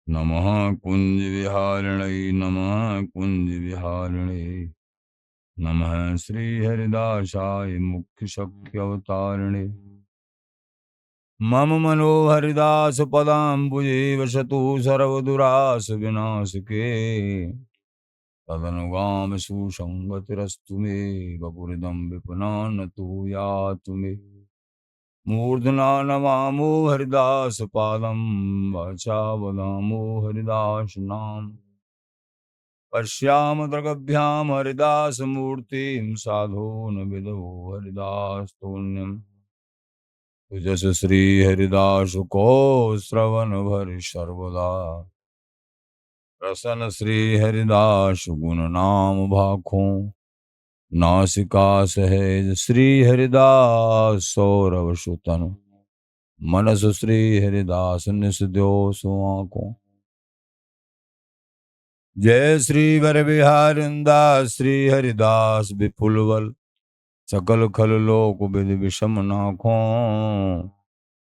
नमः कुञ्जविहारिणै नमः कुञ्जविहारिणे नमः श्रीहरिदासाय मुख्यशक्त्यवतारिणे मम मनोहरिदास पदाम्बुजे वसतु सर्वदुरासविनाशके तदनुगाम सुसंगतिरस्तु मे वपुरिदं विपुनानतु यातु मे मूर्धना नमामो हरिदास पादं वाचा वदामो हरिदास नाम पश्यामदर्गभ्यां हरिदास मूर्तिं साधून् विदो हरिदास तुल्यम् तुजस श्री हरिदास को श्रवण भरि सर्वदा रसन श्री हरिदास गुण नाम भाखों नासिका सहेज श्री हरिदास सौरव सुतन मनस श्री हरिदास निस द्यो सुआंकों जय श्री वर बिहारिंदास श्री हरिदास विपुलवल सकल खल लोक विधि विषम नाखों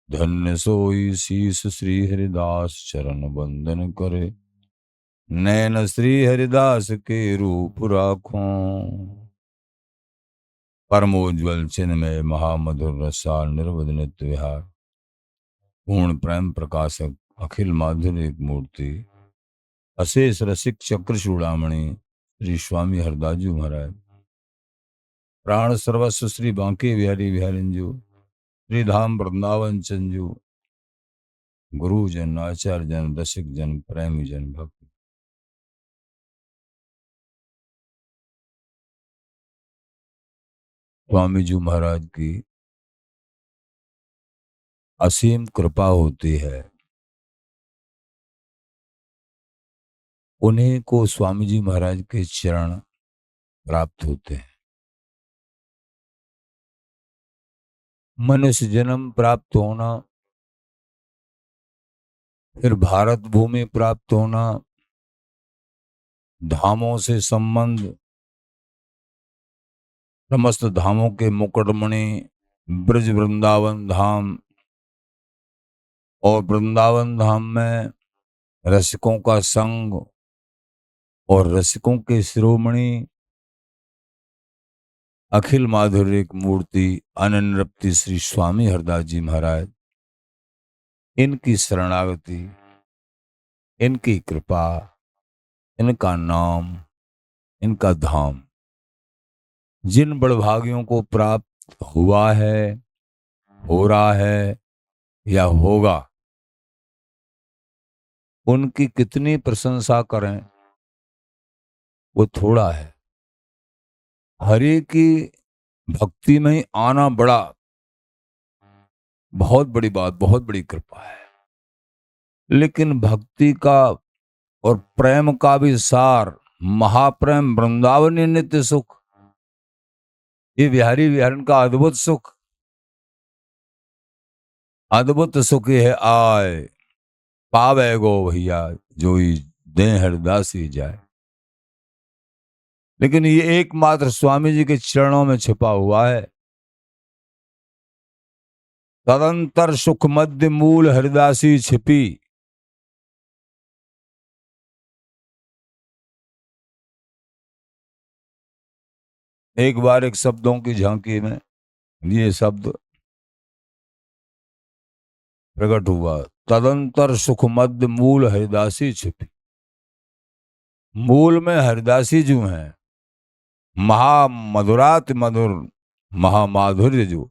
धन्य सोई शीस श्री हरिदास चरण बंदन करे नैन श्री हरिदास के रूप राखों परमोज्वल चिन्मय महामधुर रसाल निर्वध नित्य विहार पूर्ण प्रेम प्रकाशक अखिल माधुरिक मूर्ति अशेष रसिक चक्र चूड़ामणि श्री स्वामी हरदास जी महाराज प्राण सर्वस्व श्री बांके बिहारी बिहारिंजू श्री धाम वृंदावन चंजू गुरुजन आचार्य जन रसिक जन प्रेमी जन भक्त स्वामी जी महाराज की असीम कृपा होती है। उन्हीं को स्वामी जी महाराज के चरण प्राप्त होते हैं। मनुष्य जन्म प्राप्त होना, फिर भारत भूमि प्राप्त होना, धामों से संबंध, समस्त धामों के मुकुटमणि ब्रज वृंदावन धाम और वृंदावन धाम में रसिकों का संग और रसिकों के शिरोमणि अखिल माधुर्य मूर्ति अनन्य श्री स्वामी हरदास जी महाराज, इनकी शरणागति, इनकी कृपा, इनका नाम, इनका धाम जिन बड़भागियों को प्राप्त हुआ है, हो रहा है या होगा, उनकी कितनी प्रशंसा करें वो थोड़ा है। हरि की भक्ति में ही आना बहुत बड़ी बात, बहुत बड़ी कृपा है। लेकिन भक्ति का और प्रेम का भी सार महाप्रेम वृंदावनी नित्य सुख, ये बिहारी बिहारन का अद्भुत सुख, अद्भुत सुख है आए पावे गो भैया जो दे हरदासी जाए। लेकिन ये एकमात्र स्वामी जी के चरणों में छिपा हुआ है। तदंतर सुख मध्य मूल हरिदासी छिपी, एक बार एक शब्दों की झांकी में ये शब्द प्रकट हुआ, तदंतर सुख मध्य मूल हरिदासी छिपी। मूल में हरिदासी जो है, महामधुरात मधुर महामाधुर्य जो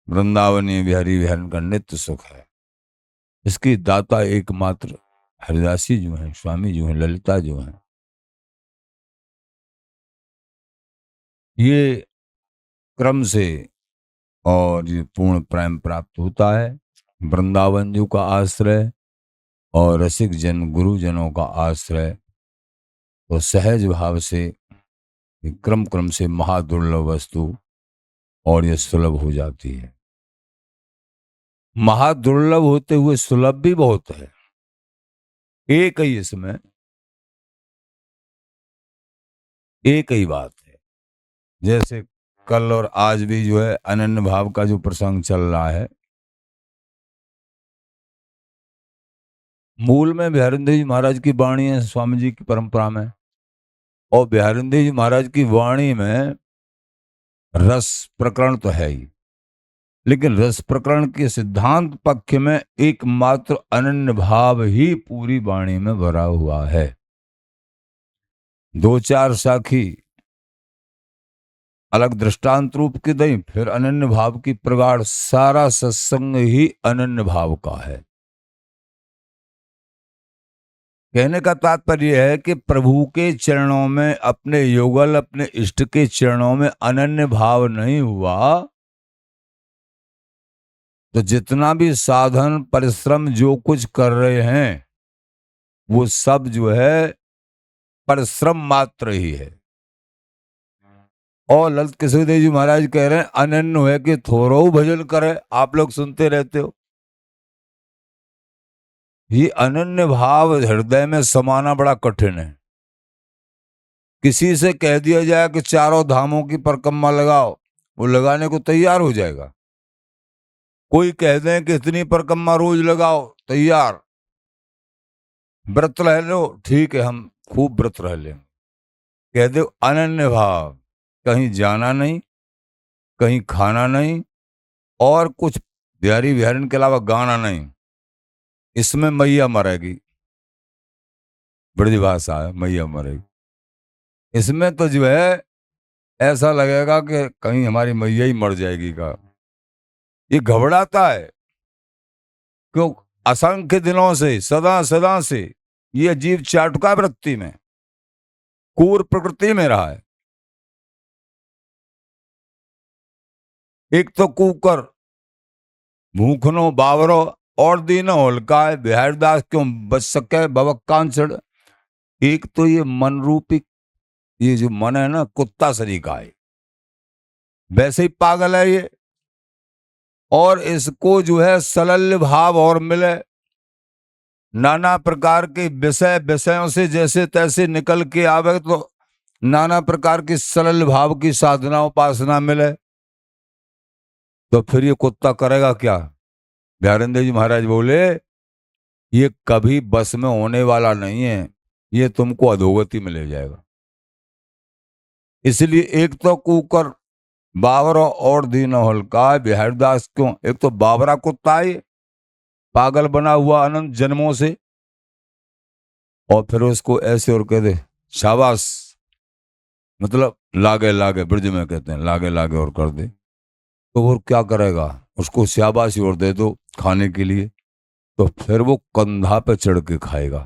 वृंदावनी बिहारी बिहारन का नित्य सुख है, इसकी दाता एकमात्र हरिदासी जो है, स्वामी जो है, ललिता जो है। ये क्रम से और ये पूर्ण प्रेम प्राप्त होता है वृंदावन जी का आश्रय और रसिक जन गुरुजनों का आश्रय, तो सहज भाव से क्रम क्रम से महादुर्लभ वस्तु और ये सुलभ हो जाती है। महादुर्लभ होते हुए सुलभ भी बहुत है। एक ही इसमें एक ही बात है। जैसे कल और आज भी जो है अनन्य भाव का जो प्रसंग चल रहा है, मूल में बिहारिंद्र जी महाराज की वाणी है, स्वामी जी की परंपरा में, और बिहारिंद्र जी महाराज की वाणी में रस प्रकरण तो है ही, लेकिन रस प्रकरण के सिद्धांत पक्ष में एकमात्र अनन्य भाव ही पूरी वाणी में भरा हुआ है। दो चार साखी अलग दृष्टांत रूप की दई, फिर अनन्य भाव की प्रगाढ़, सारा सत्संग ही अनन्य भाव का है। कहने का तात्पर्य है कि प्रभु के चरणों में, अपने युगल, अपने इष्ट के चरणों में अनन्य भाव नहीं हुआ तो जितना भी साधन परिश्रम जो कुछ कर रहे हैं वो सब जो है परिश्रम मात्र ही है। और ललित किशोर देव जी महाराज कह रहे हैं अनन्य है कि थोरो भजन करे, आप लोग सुनते रहते हो। ये अनन्य भाव हृदय में समाना बड़ा कठिन है। किसी से कह दिया जाए कि चारों धामों की परिक्रमा लगाओ, वो लगाने को तैयार हो जाएगा। कोई कह दें कि इतनी परिक्रमा रोज लगाओ, तैयार। व्रत रह लो, ठीक है, हम खूब व्रत रह लें। कह दो अनन्य भाव, कहीं जाना नहीं, कहीं खाना नहीं, और कुछ बिहारी बिहारिन के अलावा गाना नहीं, इसमें मैया मरेगी। ब्रज भाषा है, मैया मरेगी। इसमें तो जो है ऐसा लगेगा कि कहीं हमारी मैया ही मर जाएगी का। ये घबराता है, क्यों? असंख्य दिनों से, सदा सदा से ये जीव चाटुका वृत्ति में, क्रूर प्रकृति में रहा है। एक तो कुकर, भूखनो बावरो, और दीनो हल्काए, बिहारदास क्यों बच सके बवक्कांचड़। एक तो ये मन रूपी, ये जो मन है ना, कुत्ता सरीका है, वैसे ही पागल है ये। और इसको जो है सलल्य भाव और मिले, नाना प्रकार के विषय, विषयों से जैसे तैसे निकल के आवे, तो नाना प्रकार की सरल भाव की साधना उपासना मिले, तो फिर ये कुत्ता करेगा क्या? बिहारिंद्र जी महाराज बोले ये कभी बस में होने वाला नहीं है, ये तुमको अधोगति में ले जाएगा। इसलिए एक तो कुकर बावरा और दीन हल्का, बिहारदास क्यों, एक तो बावरा कुत्ता है, पागल बना हुआ अनंत जन्मों से, और फिर उसको ऐसे और कह दे शाबाश, मतलब लागे लागे, ब्रज में कहते हैं लागे लागे और कर दे, तो वो क्या करेगा? उसको शाबाशी और दे दो खाने के लिए, तो फिर वो कंधा पे चढ़ के खाएगा।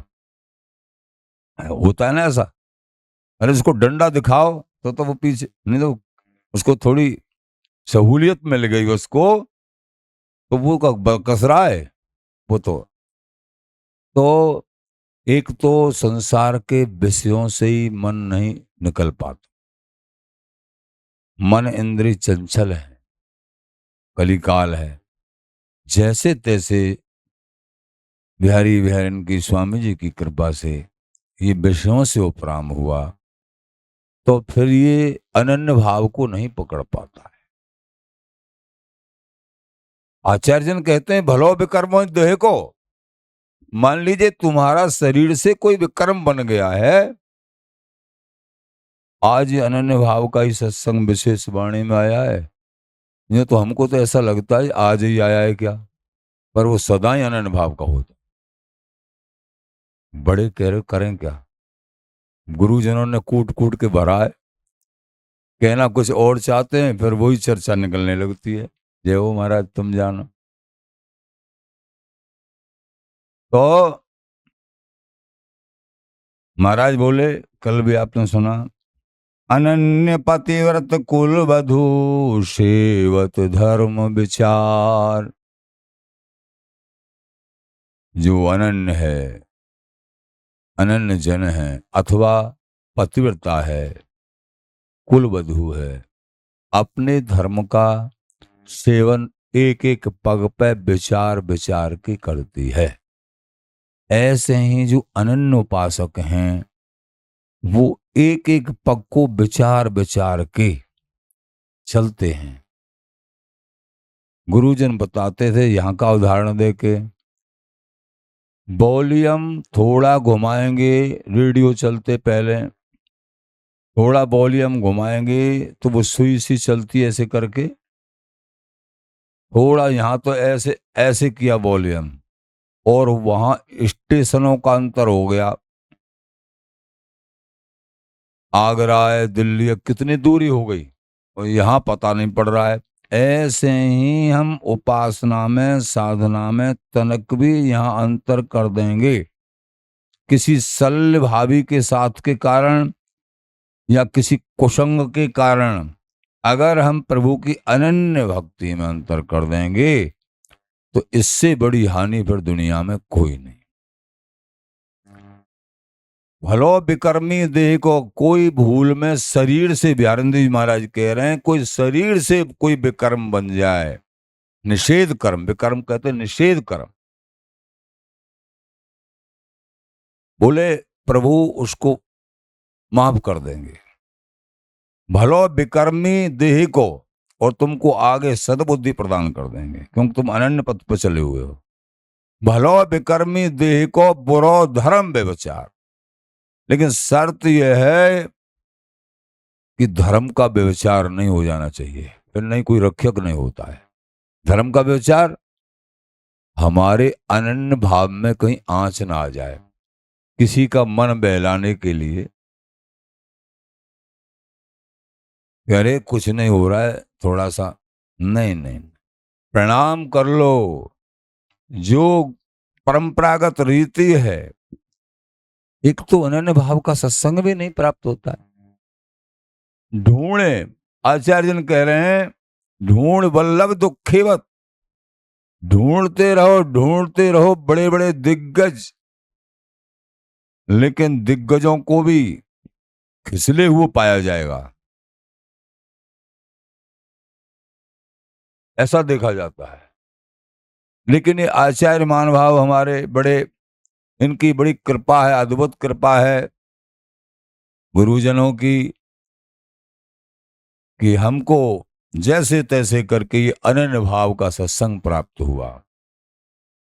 होता है ना ऐसा। अरे उसको डंडा दिखाओ तो वो पीछे नहीं, तो उसको थोड़ी सहूलियत मिल गई उसको, तो वो कस रहा है वो। तो एक तो संसार के विषयों से ही मन नहीं निकल पाता, मन इंद्रिय चंचल है, कलिकाल है। जैसे तैसे बिहारी बिहारिन की स्वामी जी की कृपा से ये विषयों से उपराम हुआ, तो फिर ये अनन्य भाव को नहीं पकड़ पाता है। आचार्य जन कहते हैं भलो विकर्मो देह को, मान लीजिए तुम्हारा शरीर से कोई विक्रम बन गया है। आज ये अनन्य भाव का ही सत्संग विशेष वाणी में आया है, ये तो हमको तो ऐसा लगता है आज ही आया है क्या, पर वो सदा ही अनन्य भाव का होता। बड़े कह करें क्या, गुरुजनों ने कूट कूट के भरा है, कहना कुछ और चाहते हैं, फिर वही चर्चा निकलने लगती है। जय हो महाराज, तुम जानो। तो महाराज बोले, कल भी आपने सुना, अनन्य पतिव्रत कुल वधु सेवत धर्म विचार। जो अनन्य है, अनन्य जन है, अथवा पतिव्रता है, कुल वधु है, अपने धर्म का सेवन एक एक पग पे विचार विचार के करती है। ऐसे ही जो अनन्य उपासक हैं वो एक एक पग को विचार विचार के चलते हैं। गुरुजन बताते थे, यहाँ का उदाहरण दे के, वॉल्यूम थोड़ा घुमाएंगे, रेडियो चलते पहले थोड़ा वॉल्यूम घुमाएंगे तो वो सुई सी चलती है ऐसे करके, थोड़ा यहाँ तो ऐसे ऐसे किया वॉल्यूम, और वहां स्टेशनों का अंतर हो गया। आगरा है, दिल्ली है, कितनी दूरी हो गई और यहाँ पता नहीं पड़ रहा है। ऐसे ही हम उपासना में, साधना में तनक भी यहाँ अंतर कर देंगे किसी शल्य भावी के साथ के कारण या किसी कुसंग के कारण। अगर हम प्रभु की अनन्य भक्ति में अंतर कर देंगे तो इससे बड़ी हानि फिर दुनिया में कोई नहीं। भलो विकर्मी देह को कोई भूल में शरीर से, बिहारंद जी महाराज कह रहे हैं, कोई शरीर से कोई विकर्म बन जाए, निषेध कर्म, विकर्म कहते हैं निषेध कर्म, बोले प्रभु उसको माफ कर देंगे। भलो विकर्मी देह को, और तुमको आगे सद्बुद्धि प्रदान कर देंगे क्योंकि तुम अनन्य पथ पर चले हुए हो। भलो विकर्मी देह को बुरो धर्म व्यभिचार, लेकिन शर्त यह है कि धर्म का व्यभिचार नहीं हो जाना चाहिए, फिर नहीं कोई रक्षक नहीं होता है। धर्म का व्यभिचार हमारे अनन्य भाव में कहीं आंच ना आ जाए, किसी का मन बहलाने के लिए अरे कुछ नहीं हो रहा है थोड़ा सा, नहीं नहीं, प्रणाम कर लो। जो परंपरागत रीति है, एक तो अनन्य भाव का सत्संग भी नहीं प्राप्त होता है। ढूंढे, आचार्य जन कह रहे हैं, ढूंढ वल्लभ दुखीवत, ढूंढते रहो बड़े बड़े दिग्गज, लेकिन दिग्गजों को भी खिसले हुए पाया जाएगा, ऐसा देखा जाता है। लेकिन ये आचार्य महानुभाव हमारे बड़े, इनकी बड़ी कृपा है, अद्भुत कृपा है गुरुजनों की, कि हमको जैसे तैसे करके ये अनन्य भाव का सत्संग प्राप्त हुआ।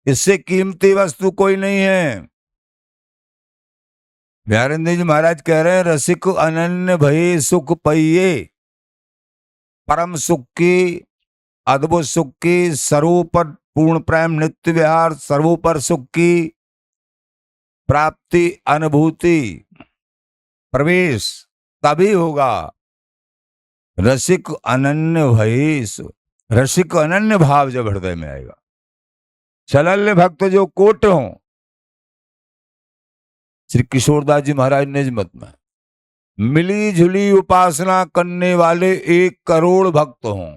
इससे कीमती वस्तु कोई नहीं है। बिहारिंद जी महाराज कह रहे हैं, रसिक अनन्य भई सुख पइये, परम सुख की, अद्भुत सुख की, सर्वोपर पूर्ण प्रेम नित्य विहार, सर्वोपर सुख की प्राप्ति, अनुभूति, प्रवेश तभी होगा। रसिक अनन्य भई, रसिक अनन्य भाव जब हृदय में आएगा। शलल्य भक्त जो कोट हों, श्री किशोरदास जी महाराज निजमत में, मिली जुली उपासना करने वाले 1 करोड़ भक्त हों,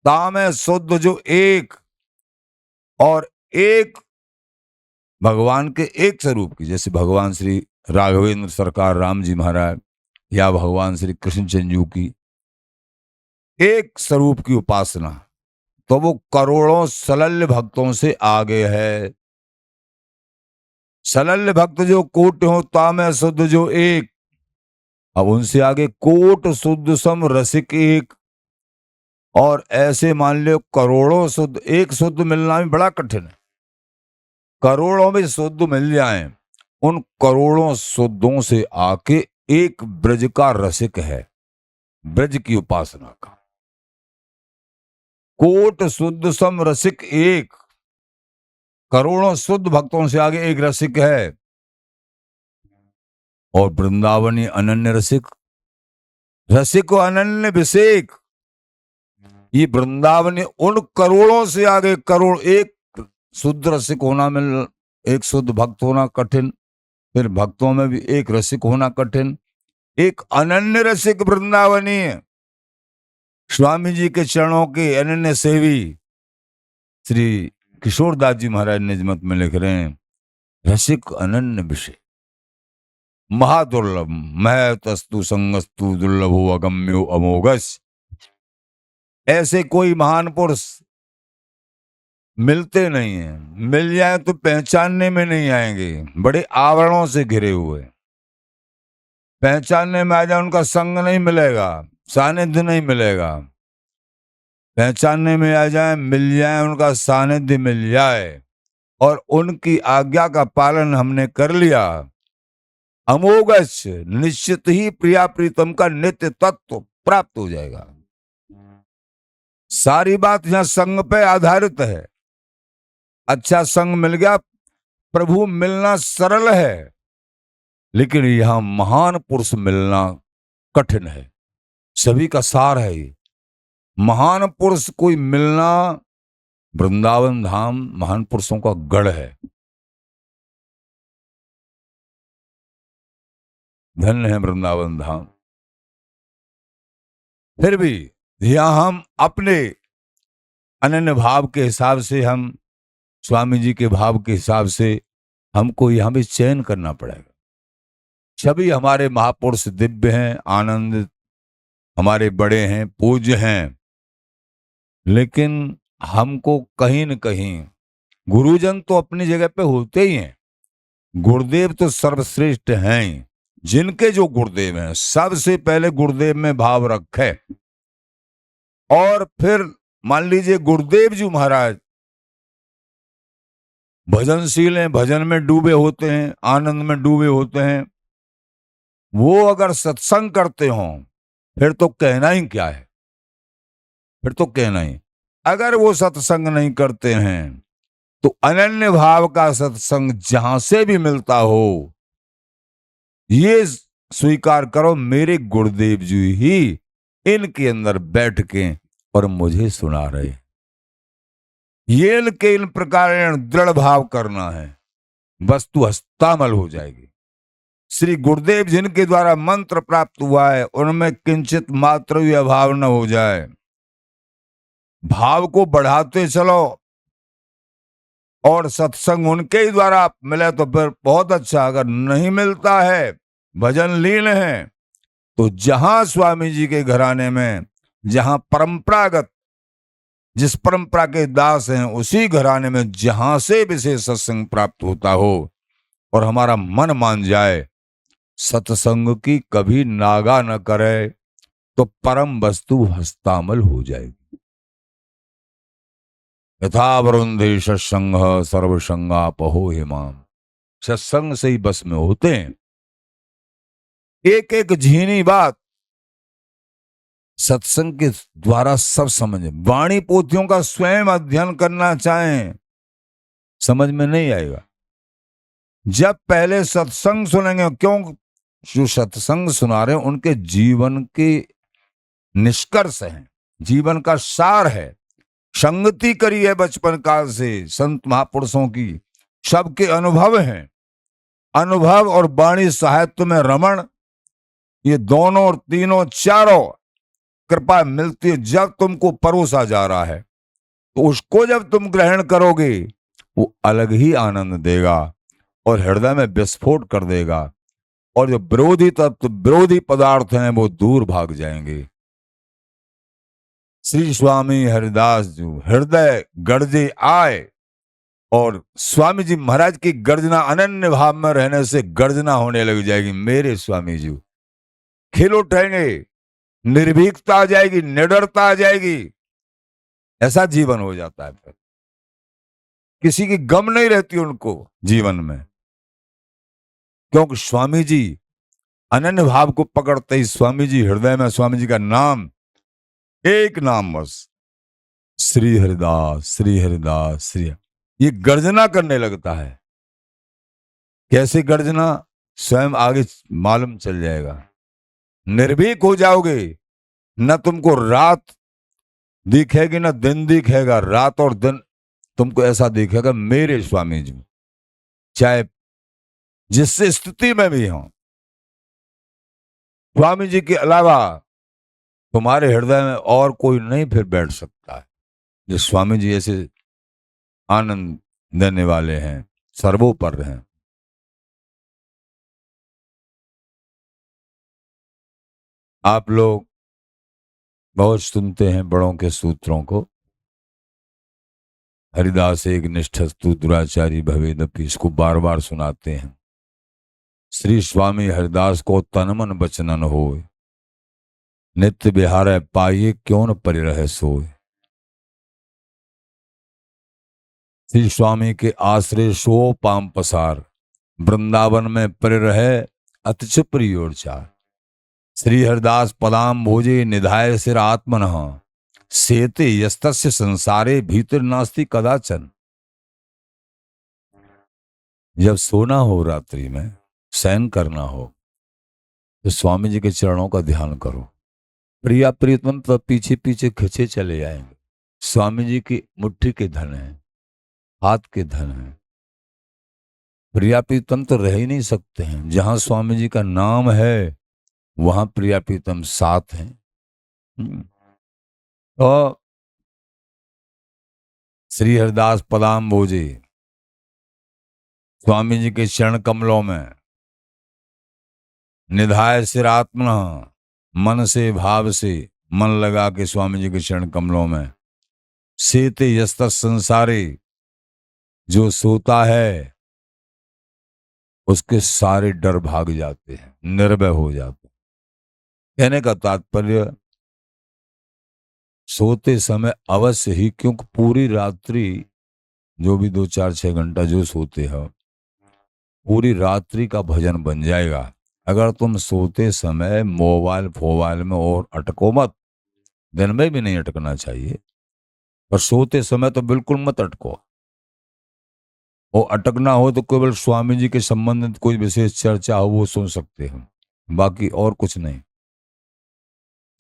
तामे शुद्ध जो एक, और एक भगवान के एक स्वरूप की, जैसे भगवान श्री राघवेंद्र सरकार राम जी महाराज या भगवान श्री कृष्णचंद्र जी की एक स्वरूप की उपासना, तो वो करोड़ों सलल्य भक्तों से आगे है। सलल्य भक्त जो कोट हो, तामे शुद्ध जो एक, अब उनसे आगे कोट शुद्ध सम रसिक एक, और ऐसे मान लो करोड़ों शुद्ध, एक शुद्ध मिलना भी बड़ा कठिन है, करोड़ों में शुद्ध मिल जाएं, उन करोड़ों शुद्धों से आके एक ब्रज का रसिक है, ब्रज की उपासना का। कोट शुद्ध सम रसिक एक, करोड़ों शुद्ध भक्तों से आगे एक रसिक है। और वृंदावनी अनन्य रसिक, रसिक अनन्य अभिषेक, ये वृंदावनी उन करोड़ों से आगे, करोड़, एक शुद्ध रसिक होना मिल, एक शुद्ध भक्त होना कठिन, फिर भक्तों में भी एक रसिक होना कठिन, एक अनन्य रसिक वृंदावनी है। स्वामी जी के चरणों के अनन्य सेवी श्री किशोरदास जी महाराज निजमत में लिख रहे हैं, रसिक अनन्य विषय महादुर्लभ, महतस्तु संगस्तु दुर्लभो अगम्यो अमोघस। ऐसे कोई महान पुरुष मिलते नहीं हैं, मिल जाए तो पहचानने में नहीं आएंगे, बड़े आवरणों से घिरे हुए, पहचानने में आ जाए उनका संग नहीं मिलेगा, सानिध्य नहीं मिलेगा। पहचानने में आ जाए, मिल जाए, उनका सानिध्य मिल जाए और उनकी आज्ञा का पालन हमने कर लिया, अमोघश निश्चित ही प्रिया प्रीतम का नित्य तत्व प्राप्त हो जाएगा। सारी बात यहां संग पे आधारित है। अच्छा संग मिल गया, प्रभु मिलना सरल है, लेकिन यहां महान पुरुष मिलना कठिन है। सभी का सार है ये। महान पुरुष कोई मिलना, वृंदावन धाम महान पुरुषों का गढ़ है। धन्य है वृंदावन धाम। फिर भी यहां हम अपने अनन्य भाव के हिसाब से, हम स्वामी जी के भाव के हिसाब से हमको यहां भी चयन करना पड़ेगा। सभी हमारे महापुरुष दिव्य हैं, आनंद हमारे बड़े हैं, पूज्य हैं, लेकिन हमको कहीं न कहीं गुरुजन तो अपनी जगह पे होते ही हैं। गुरुदेव तो सर्वश्रेष्ठ हैं ही। जिनके जो गुरुदेव हैं, सबसे पहले गुरुदेव में भाव रखे, और फिर मान लीजिए गुरुदेव जी महाराज भजनशील हैं, भजन में डूबे होते हैं, आनंद में डूबे होते हैं, वो अगर सत्संग करते हों, फिर तो कहना ही क्या है, फिर तो कहना ही। अगर वो सत्संग नहीं करते हैं तो अनन्य भाव का सत्संग जहां से भी मिलता हो, ये स्वीकार करो मेरे गुरुदेव जी ही इनके अंदर बैठ के और मुझे सुना रहे। ये इनके इन प्रकार दृढ़ भाव करना है, वस्तु हस्तामल हो जाएगी। श्री गुरुदेव जिनके द्वारा मंत्र प्राप्त हुआ है, उनमें किंचित मात्र भी अभाव न हो जाए। भाव को बढ़ाते चलो, और सत्संग उनके ही द्वारा मिले तो फिर बहुत अच्छा। अगर नहीं मिलता है, भजन लीन है, तो जहां स्वामी जी के घराने में, जहां परंपरागत जिस परंपरा के दास हैं, उसी घराने में जहां से विशेष सत्संग प्राप्त होता हो और हमारा मन मान जाए, सत्संग की कभी नागा न करे, तो परम वस्तु हस्तामल हो जाएगी। यथा वरुंधे सत्संग सर्वसंगापहो हिमाम। सत्संग से ही बस में होते हैं। एक एक झीनी बात सत्संग के द्वारा सब समझे। वाणी पोथियों का स्वयं अध्ययन करना चाहें, समझ में नहीं आएगा। जब पहले सत्संग सुनेंगे, क्यों जो सत्संग सुना रहे हैं उनके जीवन के निष्कर्ष हैं, जीवन का सार है। संगति करी है बचपन काल से संत महापुरुषों की, सबके अनुभव हैं। अनुभव और वाणी साहित्य में रमण, ये दोनों और तीनों चारों कृपा मिलती है। जब तुमको परोसा जा रहा है तो उसको जब तुम ग्रहण करोगे, वो अलग ही आनंद देगा और हृदय में विस्फोट कर देगा, और जो विरोधी तत्व, विरोधी पदार्थ हैं, वो दूर भाग जाएंगे। श्री स्वामी हरिदास जी हृदय गर्जे आए, और स्वामी जी महाराज की गर्जना अनन्य भाव में रहने से गर्जना होने लग जाएगी। मेरे स्वामी जी खिल उठेंगे, निर्भीकता आ जाएगी, निडरता आ जाएगी। ऐसा जीवन हो जाता है। फिर किसी की गम नहीं रहती उनको जीवन में, क्योंकि स्वामी जी अनन्य भाव को पकड़ते ही स्वामी जी हृदय में, स्वामी जी का नाम, एक नाम बस, श्री हरिदास श्री हरिदास श्री, ये गर्जना करने लगता है। कैसे गर्जना, स्वयं आगे मालूम चल जाएगा। निर्भीक हो जाओगे, न तुमको रात दिखेगी न दिन दिखेगा। रात और दिन तुमको ऐसा दिखेगा मेरे स्वामी जी, चाहे जिस स्थिति में भी हो, स्वामी जी के अलावा तुम्हारे हृदय में और कोई नहीं फिर बैठ सकता है। जो स्वामी जी ऐसे आनंद देने वाले हैं, सर्वोपर हैं। आप लोग बहुत सुनते हैं बड़ों के सूत्रों को। हरिदास एक निष्ठस्तु दुराचारी भवेदपि, इसको बार बार सुनाते हैं। श्री स्वामी हरिदास को तन मन बचनन होय, नित्य बिहार पाइये क्यों न परिरह सोय। श्री स्वामी के आश्रय सो पाम पसार, वृंदावन में पर रहे अतिच प्रियोर चार। श्री हरिदास पदाम भोजे निधाय सिर आत्मनः, सेते यस्तस्य संसारे भीतर नास्ति कदाचन। जब सोना हो रात्रि में, शयन करना हो, तो स्वामी जी के चरणों का ध्यान करो। प्रिया प्रीतम तो पीछे पीछे खिंचे चले आएंगे। स्वामी जी की मुट्ठी के धन है, हाथ के धन है। प्रिया प्रीतम तो रह ही नहीं सकते हैं। जहां स्वामी जी का नाम है वहां प्रिया प्रीतम साथ हैं। तो श्री हरिदास पदाम भोजे, स्वामी जी के चरण कमलों में निधाय सिर आत्मा, मन से भाव से मन लगा के स्वामी जी के चरण कमलों में, सेते यस्त संसारे, जो सोता है उसके सारे डर भाग जाते हैं, निर्भय हो जाते हैं। कहने का तात्पर्य, सोते समय अवश्य ही, क्योंकि पूरी रात्रि जो भी 2-4-6 घंटा जो सोते हो, पूरी रात्रि का भजन बन जाएगा। अगर तुम सोते समय मोबाइल फोबाइल में और अटको मत, दिन में भी नहीं अटकना चाहिए, पर सोते समय तो बिल्कुल मत अटको। और अटकना हो तो केवल स्वामी जी के संबंधित कोई विशेष चर्चा हो वो सुन सकते हो, बाकी और कुछ नहीं।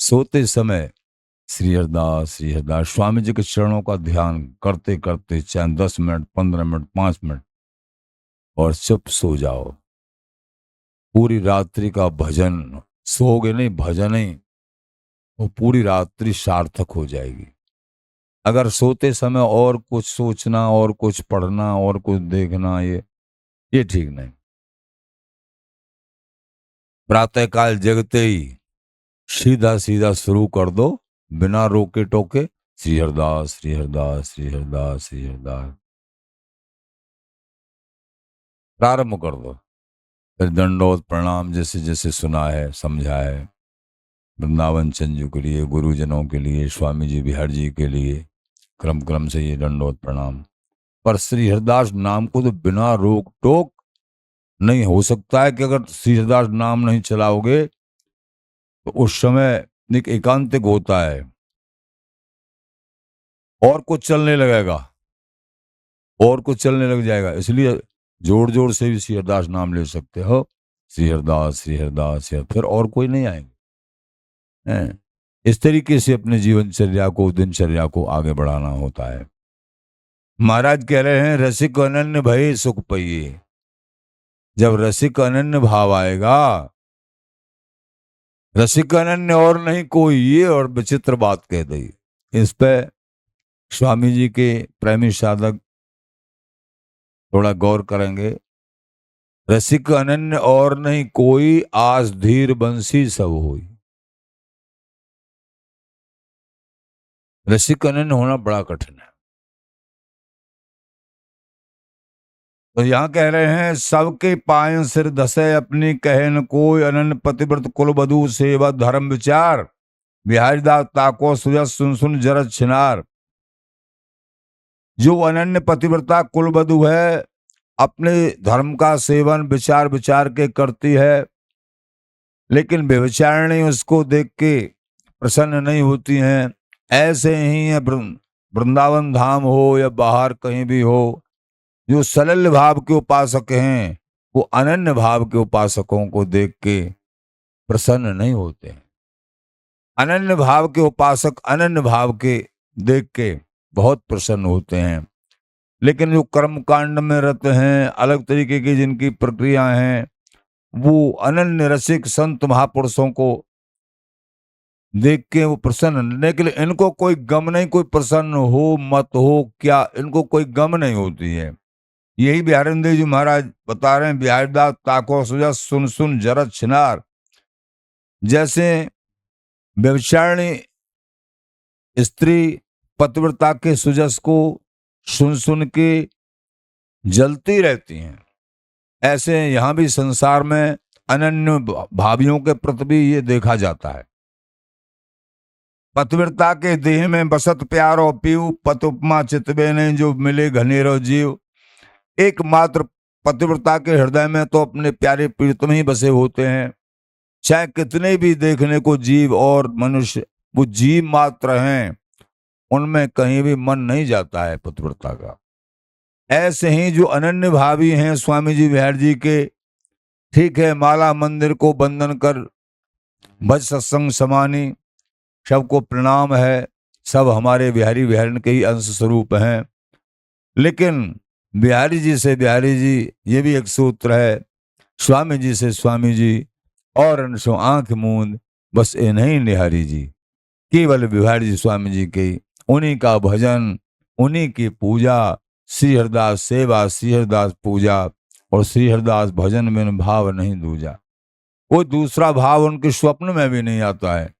सोते समय श्री हरिदास स्वामी जी के चरणों का ध्यान करते करते चाहे 10 मिनट 15 मिनट 5 मिनट और चुप सो जाओ। पूरी रात्रि का भजन, सोओगे नहीं भजन ही, वो पूरी रात्रि सार्थक हो जाएगी। अगर सोते समय और कुछ सोचना और कुछ पढ़ना और कुछ देखना, ये ठीक नहीं। प्रातःकाल जगते ही सीधा सीधा शुरू कर दो, बिना रोके टोके, श्री हरिदास श्री हरिदास श्री हरिदास श्री हरिदास प्रारंभ कर दो। फिर दंडोत प्रणाम जैसे जैसे सुना है समझा है, वृंदावन चंजू के लिए, गुरुजनों के लिए, स्वामी जी बिहार जी के लिए, क्रम क्रम से ये दंडोत प्रणाम। पर श्री हरिदास नाम को तो बिना रोक टोक नहीं हो सकता है कि अगर श्री हरिदास नाम नहीं चलाओगे तो उस समय एक एकांतिक होता है और कुछ चलने लगेगा और कुछ चलने लग जाएगा। इसलिए जोर जोर से भी श्री हरिदास नाम ले सकते हो, श्री हरिदास श्री हरिदास, फिर और कोई नहीं आएंगे। इस तरीके से अपने जीवनचर्या को, दिनचर्या को आगे बढ़ाना होता है। महाराज कह रहे हैं, रसिक अनन्य भय सुख पाइए। जब रसिक अनन्य भाव आएगा, रसिक अनन्य और नहीं कोई, ये और विचित्र बात कह दी। इस पे स्वामी जी के प्रेमी साधक थोड़ा गौर करेंगे। रसिक अनन्य और नहीं कोई, आस धीर बंसी सब होई। रसिक अनन्य होना बड़ा कठिन है। तो यहां कह रहे हैं, सबके पाए सिर धसे अपनी कहे न कोई, अनन्य पतिव्रत कुल बधू सेवा धर्म विचार, बिहारी दास ताको सुजस सुन सुन जरज छिनार। जो अनन्य पतिव्रता कुल बधू है, अपने धर्म का सेवन विचार विचार के करती है, लेकिन व्यभिचारिणी उसको देख के प्रसन्न नहीं होती हैं। ऐसे ही है वृंदावन धाम हो या बाहर कहीं भी हो, जो सलल भाव के उपासक हैं वो अनन्य भाव के उपासकों को देख के प्रसन्न नहीं होते हैं। अनन्य भाव के उपासक अनन्य भाव के देख के बहुत प्रसन्न होते हैं, लेकिन जो कर्म कांड में रत हैं, अलग तरीके की जिनकी प्रक्रिया हैं, वो अनन्य रसिक संत महापुरुषों को देख के वो प्रसन्न, लेकिन इनको कोई गम नहीं, कोई प्रसन्न हो मत हो क्या, इनको कोई गम नहीं होती है। यही बिहारिंदेव जी महाराज बता रहे हैं, बिहारीदास ताको सुजा सुन सुन जरत छिनार। जैसे व्यभिचारिणी स्त्री पतिव्रता के सुजस को सुन सुन के जलती रहती हैं, ऐसे यहां भी संसार में अनन्य भावियों के प्रति भी ये देखा जाता है। पतिव्रता के देह में बसत प्यारो पीऊ, पत उपमा चितबे नहीं जो मिले घनेरो जीव। एकमात्र पतिव्रता के हृदय में तो अपने प्यारे प्रीतम ही बसे होते हैं। चाहे कितने भी देखने को जीव और मनुष्य वो जीव मात्र हैं, उनमें कहीं भी मन नहीं जाता है पतिव्रता का। ऐसे ही जो अनन्य भावी हैं स्वामी जी बिहारी जी के, ठीक है, माला मंदिर को बंधन कर भज सत्संग समानी, सबको प्रणाम है, सब हमारे बिहारी बिहारिन के ही अंश स्वरूप हैं। लेकिन बिहारी जी से बिहारी जी, ये भी एक सूत्र है, स्वामी जी से स्वामी जी, और अंशों आंख मूंद बस ए नहीं निहारी जी। केवल बिहारी जी स्वामी जी के, उन्हीं का भजन, उन्हीं की पूजा, श्री हरदास सेवा, श्री हरदास पूजा और श्री हरदास भजन में भाव नहीं दूजा। कोई दूसरा भाव उनके स्वप्न में भी नहीं आता है।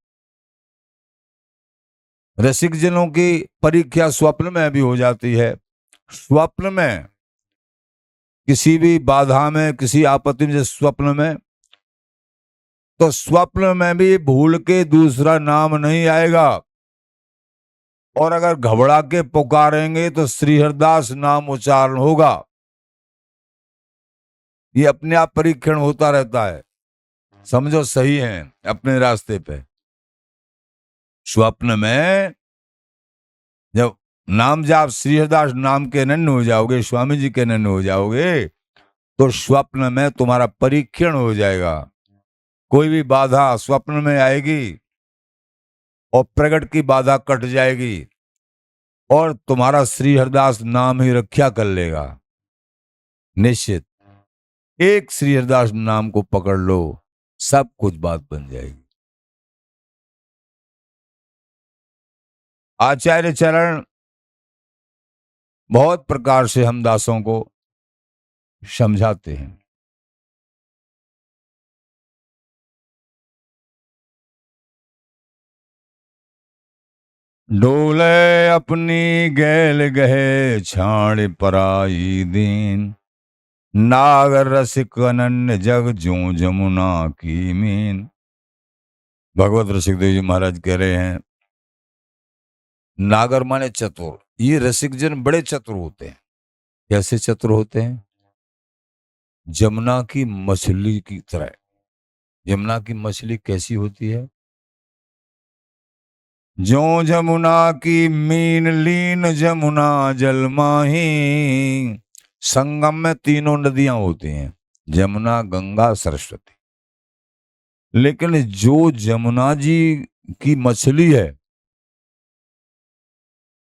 रसिक जनों की परीक्षा स्वप्न में भी हो जाती है। स्वप्न में किसी भी बाधा में, किसी आपत्ति में, जैसे स्वप्न में, तो स्वप्न में भी भूल के दूसरा नाम नहीं आएगा। और अगर घबरा के पुकारेंगे तो श्री हरदास नाम उच्चारण होगा। ये अपने आप परीक्षण होता रहता है। समझो सही है अपने रास्ते पे। स्वप्न में जब नाम जाप श्री हरदास नाम के अनन्य हो जाओगे, स्वामी जी के अनन्य हो जाओगे, तो स्वप्न में तुम्हारा परीक्षण हो जाएगा। कोई भी बाधा स्वप्न में आएगी और प्रकट की बाधा कट जाएगी और तुम्हारा श्री हरदास नाम ही रक्षा कर लेगा। निश्चित एक श्री हरदास नाम को पकड़ लो, सब कुछ बात बन जाएगी। आचार्य चरण बहुत प्रकार से हम दासों को समझाते हैं। डोले अपनी गैल गहे छाड़ पराई दीन, नागर रसिक अनन्य जग जो जमुना की मीन। भगवत रसिक देव जी महाराज कह रहे हैं, नागर माने चतुर। ये रसिक जन बड़े चतुर होते हैं। कैसे चतुर होते हैं? जमुना की मछली की तरह। जमुना की मछली कैसी होती है? जो जमुना की मीन लीन जमुना जल माही। संगम में तीनों नदियां होती हैं, जमुना, गंगा, सरस्वती। लेकिन जो जमुना जी की मछली है,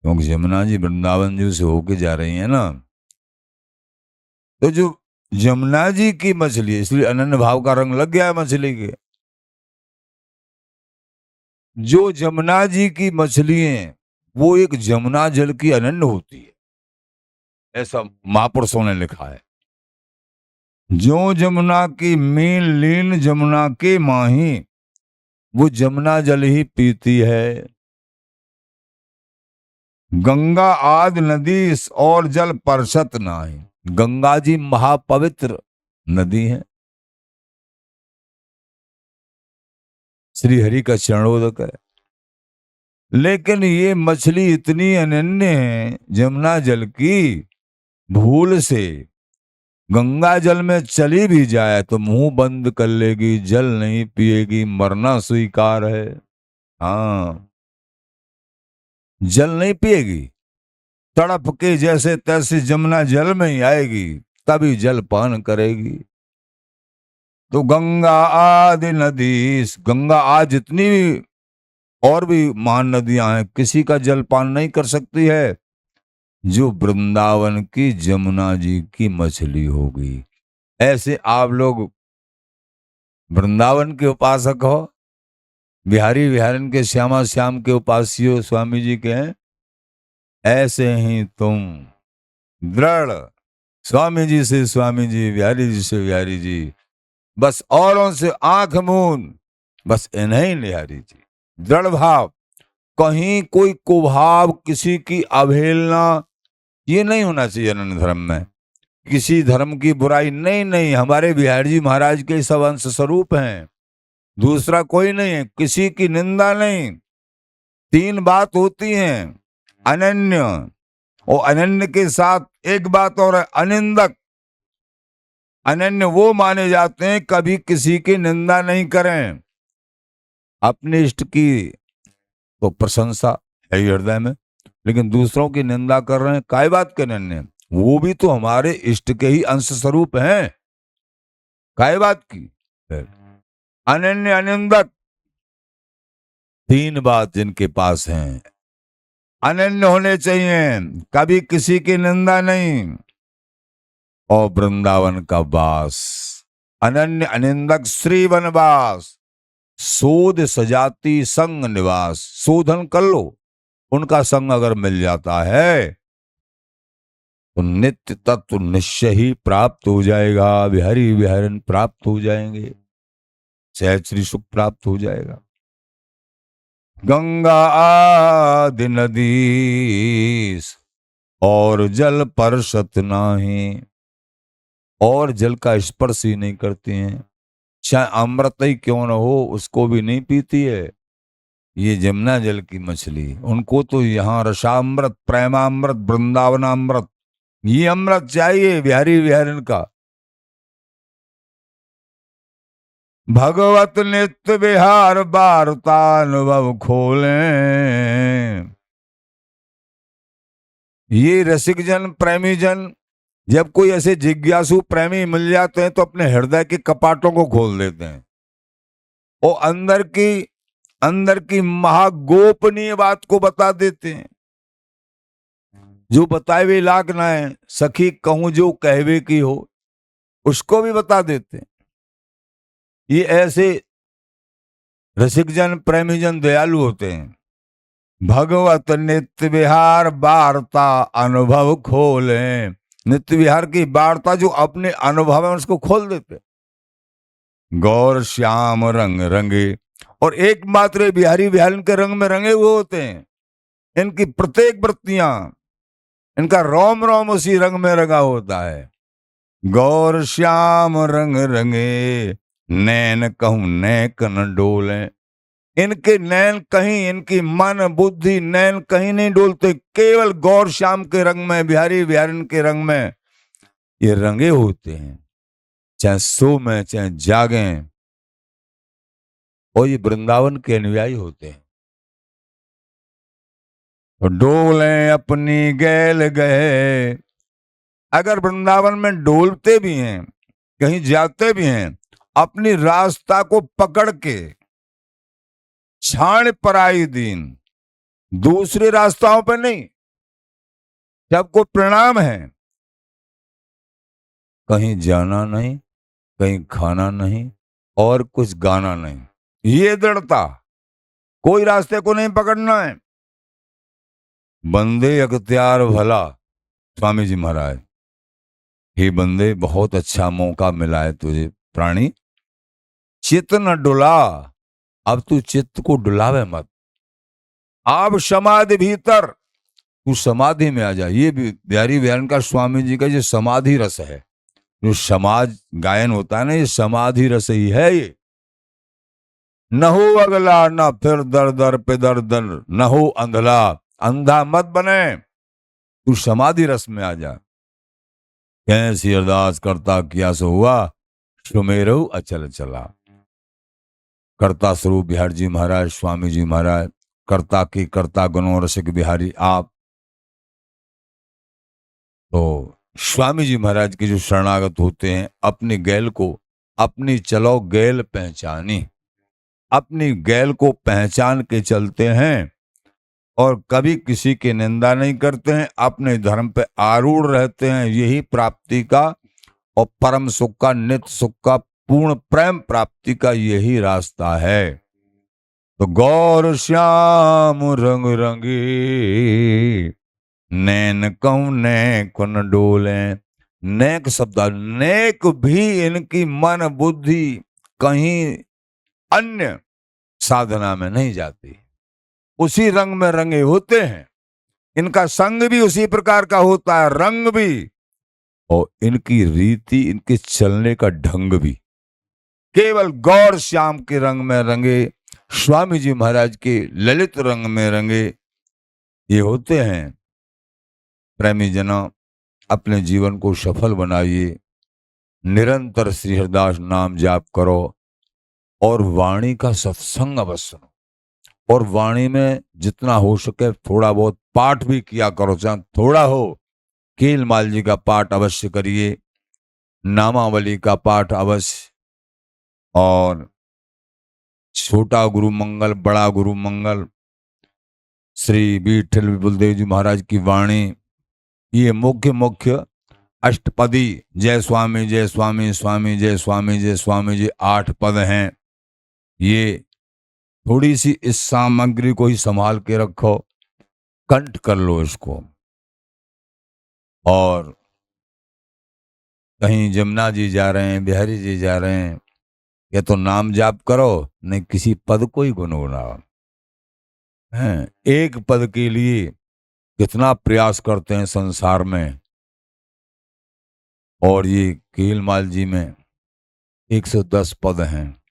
क्योंकि जमुना जी वृंदावन जी से होके जा रही है ना, तो जो जमुना जी की मछली है, इसलिए अनन्य भाव का रंग लग गया है मछली के। जो जमुना जी की मछली है वो एक जमुना जल की अनन्य होती है, ऐसा महापुरुषों ने लिखा है। जो जमुना की मीन लीन जमुना के माही, वो जमुना जल ही पीती है। गंगा आदि नदी और जल परसत नाही। गंगा जी महापवित्र नदी है, श्री हरि का चरणोदक है। लेकिन ये मछली इतनी अनन्य है जमुना जल की, भूल से गंगा जल में चली भी जाए तो मुंह बंद कर लेगी, जल नहीं पिएगी, मरना स्वीकार है। हाँ, जल नहीं पिएगी, तड़प के जैसे तैसे जमुना जल में ही आएगी, तभी जल पान करेगी। तो गंगा आदि नदी, गंगा आज जितनी और भी महान नदियां हैं, किसी का जल पान नहीं कर सकती है जो वृंदावन की जमुना जी की मछली होगी। ऐसे आप लोग वृंदावन के उपासक हो, बिहारी बिहारन के श्यामा श्याम के उपासियों स्वामी जी के हैं, ऐसे ही तुम दृढ़ स्वामी जी से स्वामी जी, बिहारी जी से बिहारी जी, बस औरों से आंख मूंद बस इन्हीं निहारी जी। दृढ़ भाव, कहीं कोई कुभाव, किसी की अवहेलना, ये नहीं होना चाहिए। अनन्य धर्म में किसी धर्म की बुराई नहीं, नहीं, हमारे बिहारी जी महाराज के सब अंश स्वरूप हैं, दूसरा कोई नहीं है। किसी की निंदा नहीं, तीन बात होती हैं, अनन्य, और अनन्य के साथ एक बात और है, अनिंदक। अनन्य वो माने जाते हैं कभी किसी की निंदा नहीं करें, अपने इष्ट की तो प्रशंसा है ही हृदय में, लेकिन दूसरों की निंदा कर रहे हैं, काय बात के अनन्य? वो भी तो हमारे इष्ट के ही अंश स्वरूप हैं, काय बात की? अनन्य अनिंदक, तीन बात जिनके पास हैं, अनन्य होने चाहिए, कभी किसी की निंदा नहीं, और वृंदावन का वास, अनन्य अनिंदक श्री वनवास, शोध सजाती संग निवास। शोधन कर लो, उनका संग अगर मिल जाता है तो नित्य तत्व निश्चय ही प्राप्त हो जाएगा, विहरी विहरन प्राप्त हो जाएंगे, सहज श्री सुख प्राप्त हो जाएगा। गंगा आदि नदी और जल परसत नाही, और जल का स्पर्श ही नहीं करती हैं, चाहे अमृत ही क्यों न हो उसको भी नहीं पीती है। ये जमुना जल की मछली, उनको तो यहाँ रसामृत, प्रेमामृत, वृंदावनामृत, ये अमृत चाहिए बिहारी विहारन का। भगवत नित्य विहार वार्तानुभव खोले, ये रसिक जन, प्रेमी जन, जब कोई ऐसे जिज्ञासु प्रेमी मिल जाते हैं तो अपने हृदय के कपाटों को खोल देते हैं और अंदर की महागोपनीय बात को बता देते हैं, जो बताए वे लाग ना है, सखी कहूं जो कहवे की हो, उसको भी बता देते हैं। ये ऐसे रसिक जन, प्रेमी जन दयालु होते हैं। भगवत नित्य विहार वार्ता अनुभव खोले, नित्य विहार की वार्ता जो अपने अनुभव है उसको खोल देते। गौर श्याम रंग रंगे, और एकमात्र बिहारी बिहारी के रंग में रंगे हुए होते हैं। इनकी प्रत्येक वृत्तियां, इनका रोम रोम उसी रंग में रंगा होता है। गौर श्याम रंग रंगे, नैन कहूं नैक न डोले, इनके नैन कहीं, इनकी मन बुद्धि नैन कहीं नहीं डोलते, केवल गौर श्याम के रंग में, बिहारी बिहारी के रंग में ये रंगे होते हैं, चाहे सो में चाहे जागें, और ये वृंदावन के अनुयायी होते हैं। तो डोले अपनी गैल गए, अगर वृंदावन में डोलते भी हैं, कहीं जाते भी हैं, अपनी रास्ता को पकड़ के छाण पराई दीन, दूसरे रास्ताओं पर नहीं, सबको प्रणाम है, कहीं जाना नहीं, कहीं खाना नहीं, और कुछ गाना नहीं, ये दृढ़ता, कोई रास्ते को नहीं पकड़ना है। बंदे अख्तियार भला, स्वामी जी महाराज, हे बंदे बहुत अच्छा मौका मिला है तुझे प्राणी, चित्त न डुला, अब तू चित्त को डुलावे मत, आप समाधि भीतर, तू समाधि में आ जा। ये बिहारी बिहारन का स्वामी जी का जो समाधि रस है, जो समाज गायन होता है ना, ये समाधि रस ही है। ये न हो अगला न फिर दर दर पे दर दर, न हो अंधला, अंधा मत बने, तू समाधि रस में आ जा। कैसी अरदास करता किया सो हुआ, सुमेरु अचल चला। कर्ता स्वरूप बिहार जी महाराज, स्वामी जी महाराज, कर्ता की कर्ता गुणों रसिक बिहारी आप, तो स्वामी जी महाराज के जो शरणागत होते हैं, अपनी गैल को, अपनी चलो गैल पहचानी, अपनी गैल को पहचान के चलते हैं और कभी किसी की निंदा नहीं करते हैं, अपने धर्म पे आरूढ़ रहते हैं। यही प्राप्ति का और परम सुख का, नित्य सुख का, पूर्ण प्रेम प्राप्ति का यही रास्ता है। तो गौर श्याम रंग रंगी, नैन कहूं नैक न डोले, नेक शब्द, नेक भी इनकी मन बुद्धि कहीं अन्य साधना में नहीं जाती, उसी रंग में रंगे होते हैं। इनका संग भी उसी प्रकार का होता है, रंग भी, और इनकी रीति, इनके चलने का ढंग भी केवल गौर श्याम के रंग में रंगे, स्वामी जी महाराज के ललित रंग में रंगे ये होते हैं। प्रेमी जना, अपने जीवन को सफल बनाइए, निरंतर श्री हरिदास नाम जाप करो और वाणी का सत्संग अवश्य सुनो। और वाणी में जितना हो सके थोड़ा बहुत पाठ भी किया करो, चाहे थोड़ा हो। कीलमाल जी का पाठ अवश्य करिए, नामावली का पाठ अवश्य, और छोटा गुरु मंगल, बड़ा गुरु मंगल, श्री विठल विपुलदेव जी महाराज की वाणी, ये मुख्य मुख्य अष्टपदी जय स्वामी जय स्वामी, स्वामी जय स्वामी जय स्वामी जी 8 पद हैं। ये थोड़ी सी इस सामग्री को ही संभाल के रखो, कंठ कर लो इसको। और कहीं जमुना जी जा रहे हैं, बिहारी जी जा रहे हैं, या तो नाम जाप करो, नहीं किसी पद को ही गुनगुनाओ। हैं, एक पद के लिए कितना प्रयास करते हैं संसार में। और ये कीलमाल जी में 110 पद हैं।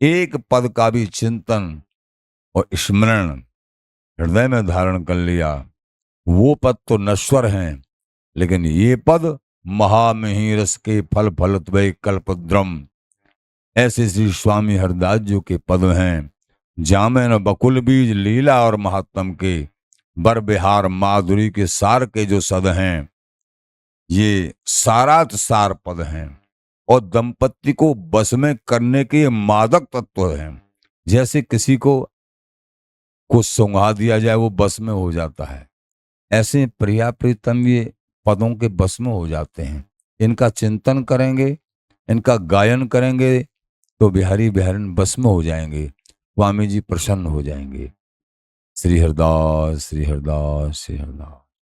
एक पद का भी चिंतन और स्मरण हृदय में धारण कर लिया, वो पद तो नश्वर हैं, लेकिन ये पद महामहिरस के फल फलत वै कल्पद्रम, ऐसे श्री स्वामी हरदास जी के पद हैं। जामे न बकुल बीज लीला और महात्म के, बर बिहार माधुरी के सार के जो सद हैं, ये सारात सार पद हैं। और दंपत्ति को बस में करने के मादक तत्व हैं। जैसे किसी को सुंघा दिया जाए, वो बस में हो जाता है, ऐसे प्रिया प्रीतम ये पदों के बस में हो जाते हैं। इनका चिंतन करेंगे, इनका गायन करेंगे, तो बिहारी बिहारिन बस में हो जाएंगे, स्वामी जी प्रसन्न हो जाएंगे। श्री हरदास श्री हरदास श्री हरदास।